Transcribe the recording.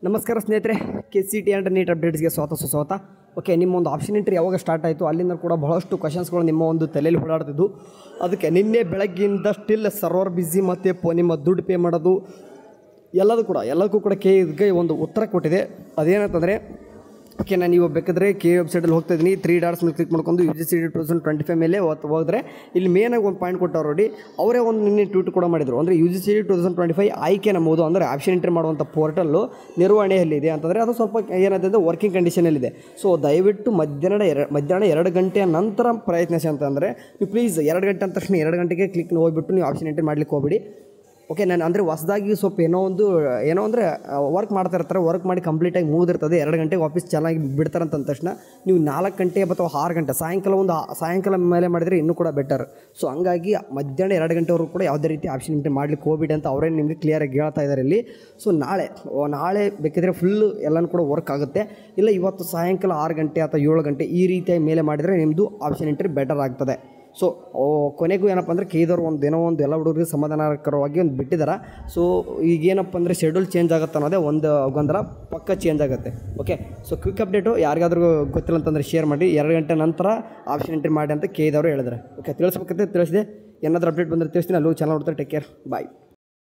ನಮಸ್ಕಾರ ಸ್ನೇಹಿತರೆ, KCET and neat ಅಪ್ಡೇಟ್ಸ್ಗೆ ಸ್ವಾಗತ. ಓಕೆ, ನಿಮ್ಮ ಒಂದು ಆಪ್ಷನ್ ಎಂಟ್ರಿ ಯಾವಾಗ ಸ್ಟಾರ್ಟ್ ಆಯಿತು ಅಲ್ಲಿಂದ ಕೂಡ ಬಹಳಷ್ಟು ಕ್ವಶನ್ಸ್ಗಳು ನಿಮ್ಮ ಒಂದು ತಲೆಯಲ್ಲಿ ಓಡಾಡ್ತಿದ್ದು. ಅದಕ್ಕೆ ನಿನ್ನೆ ಬೆಳಗ್ಗೆಯಿಂದ ಸ್ಟಿಲ್ ಸರ್ವರ್ ಬ್ಯುಸಿ ಮತ್ತು ನಿಮ್ಮ ದುಡ್ಡು ಪೇ ಮಾಡೋದು ಎಲ್ಲದಕ್ಕೂ ಕೂಡ ಇದಕ್ಕೆ ಒಂದು ಉತ್ತರ ಕೊಟ್ಟಿದೆ. ಅದೇನಂತಂದರೆ, ಓಕೆ, ನಾನು ಇವಾಗ ಬೇಕಾದರೆ ವೆಬ್ಸೈಟಲ್ಲಿ ಹೋಗ್ತಾ ಇದ್ದೀನಿ. 3 ಡಾಟ್ಸ್ ಮೇಲೆ ಕ್ಲಿಕ್ ಮಾಡ್ಕೊಂಡು UGC 2025 ಮೇಲೆ ಹೋದರೆ ಇಲ್ಲಿ ಮೇನಾಗಿ ಒಂದು ಪಾಯಿಂಟ್ ಕೊಟ್ಟವ್ರು ನೋಡಿ. ಅವರೇ ಒಂದು ನಿನ್ನೆ ಟ್ವೀಟ್ ಕೂಡ ಮಾಡಿದರು. ಅಂದರೆ UGC 2025 ಆಯ್ಕೆ ನಮ್ಮದು, ಅಂದರೆ ಆಪ್ಷನ್ ಎಂಟ್ರಿ ಮಾಡುವಂಥ ಪೋರ್ಟಲ್ಲು ನಿರ್ವಹಣೆಯಲ್ಲಿದೆ ಅಂತಂದರೆ ಅದು ಸ್ವಲ್ಪ ಏನಾಗಿದೆ ವರ್ಕಿಂಗ್ ಕಂಡೀಷನಲ್ಲಿದೆ. ಸೊ ದಯವಿಟ್ಟು ಮಧ್ಯಾಹ್ನ 2 ಗಂಟೆಯ ನಂತರ ಪ್ರಯತ್ನಿಸಿ ಅಂತಂದರೆ ನೀವು ಪ್ಲೀಸ್ 2 ಗಂಟೆ ಅಂದ ತಕ್ಷಣ 2 ಗಂಟೆಗೆ ಕ್ಲಿಕ್ ಹೋಗ್ಬಿಟ್ಟು ನೀವು ಆಪ್ಷನ್ ಎಂಟ್ರಿ ಮಾಡಲಿಕ್ಕೆ ಹೋಗ್ಬಿಡಿ. ಓಕೆ, ನಾನು ಅಂದರೆ ಹೊಸದಾಗಿ ಸ್ವಲ್ಪ ಏನೋ ಅಂದರೆ ವರ್ಕ್ ಮಾಡ್ತಾ ಇರ್ತಾರೆ, ವರ್ಕ್ ಮಾಡಿ ಕಂಪ್ಲೀಟಾಗಿ ಮುಗಿದಿರ್ತದೆ. 2 ಗಂಟೆಗೆ ಆಫೀಸ್ ಚೆನ್ನಾಗಿ ಬಿಡ್ತಾರಂತ ತಕ್ಷಣ ನೀವು 4 ಗಂಟೆ ಅಥವಾ 6 ಗಂಟೆ ಸಾಯಂಕಾಲ ಮೇಲೆ ಮಾಡಿದರೆ ಇನ್ನೂ ಕೂಡ ಬೆಟರ್. ಸೊ ಹಂಗಾಗಿ ಮಧ್ಯಾಹ್ನ 2 ಗಂಟೆವರೆಗೂ ಕೂಡ ಯಾವುದೇ ರೀತಿ ಆಪ್ಷನ್ ಎಂಟ್ರಿ ಮಾಡಲಿಕ್ಕೆ ಹೋಗ್ಬಿಡಿ ಅಂತ ಅವರೇ ನಿಮಗೆ ಕ್ಲಿಯರಾಗಿ ಹೇಳ್ತಾ ಇದ್ದಾರೆ ಇಲ್ಲಿ. ಸೊ ನಾಳೆ ಬೇಕಿದ್ರೆ ಫುಲ್ಲು ಎಲ್ಲನೂ ಕೂಡ ವರ್ಕ್ ಆಗುತ್ತೆ. ಇಲ್ಲ ಇವತ್ತು ಸಾಯಂಕಾಲ 6 ಗಂಟೆ ಅಥವಾ 7 ಗಂಟೆ ಈ ರೀತಿಯಾಗಿ ಮೇಲೆ ಮಾಡಿದರೆ ನಿಮ್ಮದು ಆಪ್ಷನ್ ಎಂಟ್ರಿ ಬೆಟರ್ ಆಗ್ತದೆ. ಸೊ ಕೊನೆಗೂ ಏನಪ್ಪ ಅಂದರೆ ಕೇದವರು ಒಂದು ಎಲ್ಲ ಹುಡುಗರಿಗೆ ಸಮಾಧಾನಕರವಾಗಿ ಒಂದು ಬಿಟ್ಟಿದ್ದಾರೆ. ಸೊ ಈಗೇನಪ್ಪ ಅಂದರೆ ಶೆಡ್ಯೂಲ್ ಚೇಂಜ್ ಆಗುತ್ತೆ ಅನ್ನೋದೇ ಒಂದು ಗೊಂದಲ ಪಕ್ಕ ಚೇಂಜ್ ಆಗುತ್ತೆ. ಓಕೆ, ಸೊ ಕ್ವಿಕ್ ಅಪ್ಡೇಟು ಯಾರಿಗಾದ್ರೂ ಗೊತ್ತಿಲ್ಲ ಅಂತಂದರೆ ಶೇರ್ ಮಾಡಿ. 2 ಗಂಟೆ ನಂತರ ಆಪ್ಷನ್ ಎಂಟ್ರಿ ಮಾಡಿ ಅಂತ ಕೇದವರು ಹೇಳಿದ್ದಾರೆ. ಓಕೆ, ತಿಳಿಸ್ಬೇಕಂತ ತಿಳಿಸಿದೆ. ಏನಾದರೂ ಅಪ್ಡೇಟ್ ಬಂದರೆ ತಿಳಿಸ್ತೀನಿ. ಅಲ್ಲೂ ಚಾನಲ್ ನೋಡ್ತಾರೆ. ಟೇಕ್ ಕೇರ್, ಬಾಯ್.